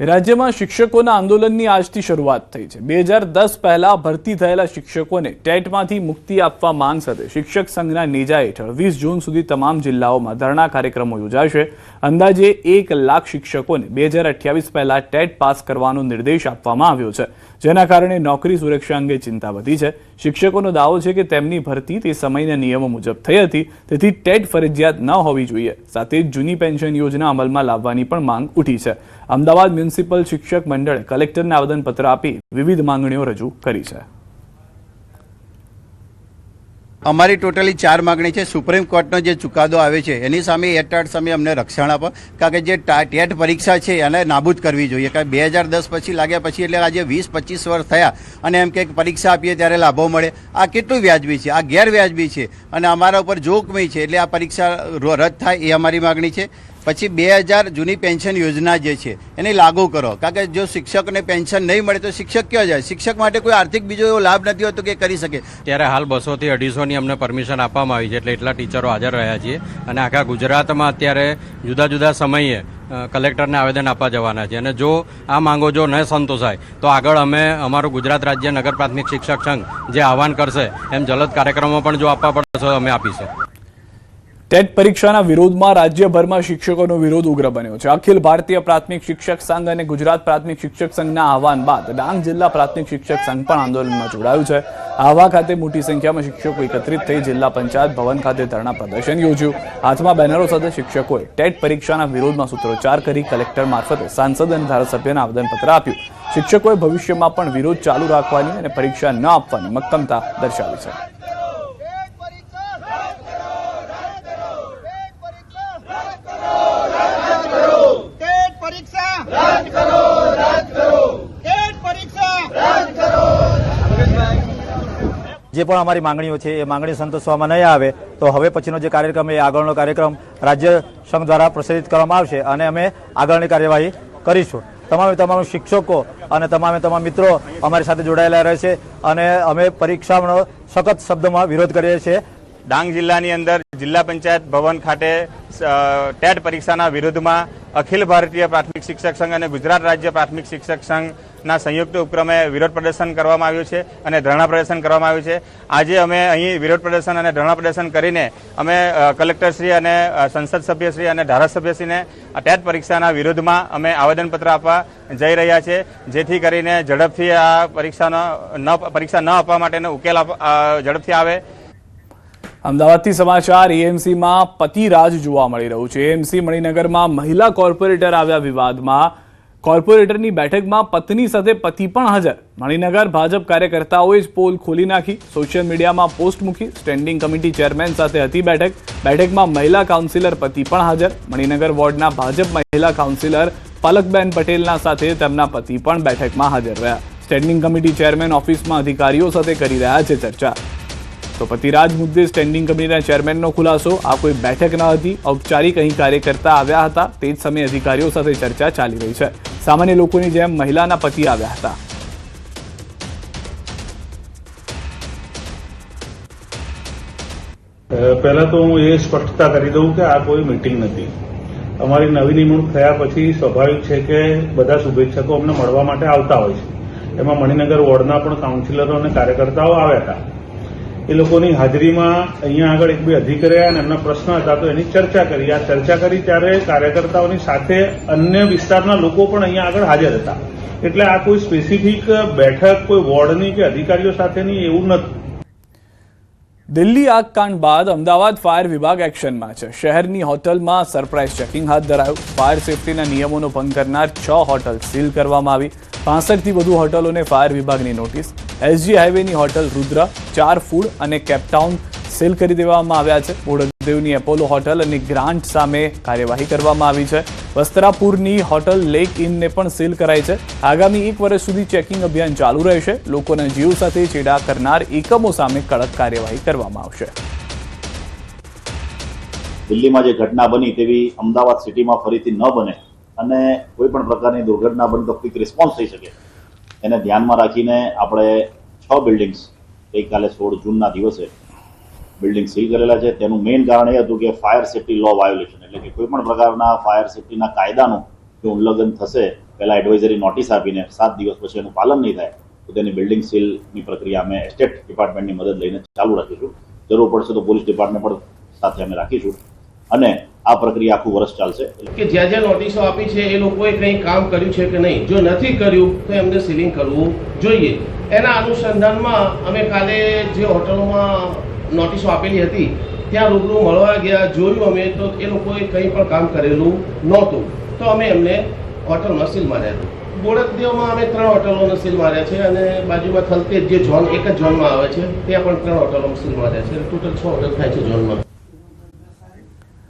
રાજ્યમાં શિક્ષકોના આંદોલનની આજથી શરૂઆત થઈ છે। 2010 પહેલા ભરતી થયેલા શિક્ષકોને ટેટમાંથી મુક્તિ આપવા માંગ સાથે શિક્ષક સંઘના નેજા હેઠળ 20 જૂન સુધી તમામ જિલ્લાઓમાં ધરણા કાર્યક્રમો યોજાશે। અંદાજે 1 લાખ શિક્ષકોને 2028 પહેલા ટેટ પાસ કરવાનો નિર્દેશ આપવામાં આવ્યો છે, જેના કારણે નોકરી સુરક્ષા અંગે ચિંતા વધી છે। શિક્ષકોનો દાવો છે કે તેમની ભરતી તે સમયના નિયમો મુજબ થઈ હતી, તેથી ટેટ ફરજિયાત ન હોવી જોઈએ। સાથે જ જૂની પેન્શન યોજના અમલમાં લાવવાની પણ માંગ ઉઠી છે। અમદાવાદ મ્યુનિસિપલ શિક્ષક મંડળે કલેક્ટરને આવેદનપત્ર આપી વિવિધ માંગણીઓ રજૂ કરી છે। અમારી ટોટલી 4 માગણી છે। સુપ્રીમ કોર્ટનો જે ચુકાદો આવે છે એની સામે એટાટ સામે અમને રક્ષણ આપો, કારણ કે જે ટેટ પરીક્ષા છે એને નાબૂદ કરવી જોઈએ। કારણ કે 2010 પછી લાગ્યા પછી એટલે આજે 20-25 વર્ષ થયા અને એમ કે પરીક્ષા આપીએ ત્યારે લાભો મળે, આ કેટલું વ્યાજબી છે? આ ગેરવ્યાજબી છે અને અમારા ઉપર જોખમી છે। એટલે આ પરીક્ષા રદ થાય એ અમારી માગણી છે। પછી 2000 જૂની પેન્શન યોજના જે છે એને લાગુ કરો, કારણ કે જો શિક્ષકને પેન્શન નહીં મળે તો શિક્ષક ક્યાં જાય? શિક્ષક માટે કોઈ આર્થિક બીજો એવો લાભ નથી હોતો કે કરી શકે। ત્યારે હાલ 200 થી 250ની અમને પરમિશન આપવામાં આવી છે, એટલે એટલા ટીચરો હાજર રહ્યા છીએ અને આખા ગુજરાતમાં અત્યારે જુદા જુદા સમયે કલેક્ટરને આવેદન આપવા જવાના છે। અને જો આ માંગો જો ન સંતોષાય તો આગળ અમે અમારું ગુજરાત રાજ્ય નગર પ્રાથમિક શિક્ષક સંઘ જે આહવાન કરશે એમ જલદ કાર્યક્રમો પણ જો આપવા પડશે તો અમે આપીશું। ટેટ પરીક્ષાના વિરોધમાં રાજ્યભરમાં શિક્ષકોનો વિરોધ ઉગ્ર બન્યો છે। અખિલ ભારતીય પ્રાથમિક શિક્ષક સંઘ અને ગુજરાત પ્રાથમિક શિક્ષક સંઘના આહવાન બાદ ડાંગ જિલ્લા પ્રાથમિક શિક્ષક સંઘ પણ આંદોલનમાં જોડાયું છે। આહવા ખાતે મોટી સંખ્યામાં શિક્ષકો એકત્રિત થઈ જિલ્લા પંચાયત ભવન ખાતે ધરણા પ્રદર્શન યોજ્યું। હાથમાં બેનરો સાથે શિક્ષકોએ ટેટ પરીક્ષાના વિરોધમાં સૂત્રોચ્ચાર કરી કલેક્ટર મારફતે સાંસદ અને ધારાસભ્યને આવેદનપત્ર આપ્યું। શિક્ષકોએ ભવિષ્યમાં પણ વિરોધ ચાલુ રાખવાની અને પરીક્ષા ન આપવાની મક્કમતા દર્શાવી છે। જે પણ અમારી માંગણીઓ છે એ માંગણી સંતોષવામાં નહીં આવે તો હવે પછીનો જે કાર્યક્રમ એ આગળનો કાર્યક્રમ રાજ્ય સંઘ દ્વારા પ્રસારિત કરવામાં આવશે અને અમે આગળની કાર્યવાહી કરીશું। તમામ શિક્ષકો અને તમામ મિત્રો અમારી સાથે જોડાયેલા રહેશે અને અમે પરીક્ષાનો સખત શબ્દોમાં વિરોધ કરીએ છીએ। ડાંગ જિલ્લાની અંદર જિલ્લા પંચાયત ભવન ખાતે ટેટ પરીક્ષાના વિરોધમાં અખિલ ભારતીય પ્રાથમિક શિક્ષક સંઘ અને ગુજરાત રાજ્ય પ્રાથમિક શિક્ષક સંઘના સંયુક્ત ઉપક્રમે વિરોધ પ્રદર્શન કરવામાં આવ્યું છે અને ધરણા પ્રદર્શન કરવામાં આવ્યું છે। આજે અમે અહીં વિરોધ પ્રદર્શન અને ધરણા પ્રદર્શન કરીને અમે કલેક્ટરશ્રી અને સંસદ સભ્યશ્રી અને ધારાસભ્યશ્રીને ટેટ પરીક્ષાના વિરોધમાં અમે આવેદનપત્ર આપવા જઈ રહ્યા છે, જેથી કરીને ઝડપથી આ પરીક્ષા ન આપવા માટેનો ઉકેલ ઝડપથી આવે। અમદાવાદથી સમાચાર। એએમસીમાં પતિરાજ જોવા મળી રહ્યું છે। એએમસી મણિનગરમાં મહિલા કોર્પોરેટર આવ્યા વિવાદમાં કોર્પોરેટરની બેઠકમાં પત્ની સાથે પતિ પણ હાજર। મણિનગર ભાજપ કાર્યકર્તાઓએ જ પોલ ખોલી નાખી, સોશિયલ મીડિયામાં પોસ્ટ મૂકી। સ્ટેન્ડિંગ કમિટી ચેરમેન સાથે હતી બેઠકમાં મહિલા કાઉન્સિલર પતિ પણ હાજર। મણિનગર વોર્ડના ભાજપ મહિલા કાઉન્સિલર પલકબેન પટેલના સાથે તેમના પતિ પણ બેઠકમાં હાજર રહ્યા। સ્ટેન્ડિંગ કમિટી ચેરમેન ઓફિસમાં અધિકારીઓ સાથે કરી રહ્યા છે ચર્ચા। તો પતિરાજ મુદ્દે સ્ટેન્ડિંગ કમિટીના ચેરમેનનો ખુલાસો, આ કોઈ બેઠક ન હતી, ઔપચારિક અહીં કાર્યકર્તા આવ્યા હતા, તે જ સમયે અધિકારીઓ સાથે ચર્ચા ચાલી રહી છે। સામાન્ય લોકોની જેમ મહિલાના પતિ આવ્યા હતા। પહેલા તો હું એ સ્પષ્ટતા કરી દઉં કે આ કોઈ મીટિંગ નથી। અમારી નવી નિમણૂક થયા પછી સ્વાભાવિક છે કે બધા શુભેચ્છકો અમને મળવા માટે આવતા હોય છે। એમાં મણિનગર વોર્ડના પણ કાઉન્સિલરો અને કાર્યકર્તાઓ આવ્યા હતા। એ લોકોની હાજરીમાં અહીંયા આગળ 1-2 અધિકારીઓ અને એમના પ્રશ્ન હતા તો એની ચર્ચા કરી। આ ચર્ચા કરી ત્યારે કાર્યકર્તાઓની સાથે અન્ય વિસ્તારના લોકો પણ અહીંયા આગળ હાજર હતા। એટલે આ કોઈ સ્પેસિફિક બેઠક કોઈ વોર્ડની કે અધિકારીઓ સાથેની એવું નથી। દિલ્હી આગકાંડ બાદ અમદાવાદ ફાયર વિભાગ એક્શનમાં છે। શહેરની હોટલમાં સરપ્રાઇઝ ચેકિંગ હાથ ધરાયું। ફાયર સેફટીના નિયમોનો ભંગ કરનાર 6 હોટલ સીલ કરવામાં આવી। 65થી વધુ હોટલોને ફાયર વિભાગની નોટિસ। એસજી હાઈવેની હોટલ રુદ્ર, 4 ફૂડ અને કેપટાઉન સીલ કરી દેવામાં આવ્યા છે। બોડકદેવની એપોલો હોટલ અને ગ્રાન્ટ સામે કાર્યવાહી કરવામાં આવી છે। વસ્ત્રાપુરની હોટલ લેક ઇનને પણ સીલ કરાઈ છે। આગામી 1 વર્ષ સુધી ચેકિંગ અભિયાન ચાલુ રહેશે। લોકોના જીવ સાથે ચેડા કરનાર એકમો સામે કડક કાર્યવાહી કરવામાં આવશે। દિલ્હીમાં જે ઘટના બની તેવી અમદાવાદ સિટીમાં ફરીથી ન બને અને કોઈ પણ પ્રકારની દુર્ઘટના બને તો ક્વિક રિસ્પોન્સ થઈ શકે એને ધ્યાનમાં રાખીને આપણે 6 બિલ્ડિંગ્સ ગઈકાલે 16 જૂનના દિવસે બિલ્ડિંગ સીલ કરેલા છે। તેનું મેઇન કારણ એ હતું કે ફાયર સેફટી લો વાયોલેશન, એટલે કે કોઈ પણ પ્રકારના ફાયર સેફટીના કાયદાનું જો ઉલ્લંઘન થશે પહેલા એડવાઇઝરી નોટિસ આપીને 7 દિવસ પછી એનું પાલન નહીં થાય તો તેની બિલ્ડિંગ સીલની પ્રક્રિયા અમે એસ્ટેટ ડિપાર્ટમેન્ટની મદદ લઈને ચાલુ રાખીશું. જરૂર પડશે તો પોલીસ ડિપાર્ટમેન્ટ પણ સાથે અમે રાખીશું અને આ પ્રક્રિયા આખું વર્ષ ચાલશે. કે જ્યાં જ્યાં નોટિસો આપી છે એ લોકોએ કંઈ કામ કર્યું છે કે નહીં, જો નથી કર્યું તો એમને સીલિંગ કરવું જોઈએ. એના અનુસંધાનમાં અમે કાલે જે હોટલોમાં નોટિસો આપેલી હતી ત્યાં રૂબરૂ મળવા ગયા, જોયું અમે તો એ લોકોએ કંઈ પણ કામ કરેલું નહોતું, તો અમે એમને હોટલમાં સીલ માર્યા હતા. બોડકદેવમાં અમે 3 હોટલોને સીલ માર્યા છે અને બાજુમાં થલતેજ જે ઝોન એક જ ઝોનમાં આવે છે ત્યાં પણ 3 હોટલોમાં સીલ માર્યા છે. ટોટલ 6 હોટલ થાય છે ઝોનમાં.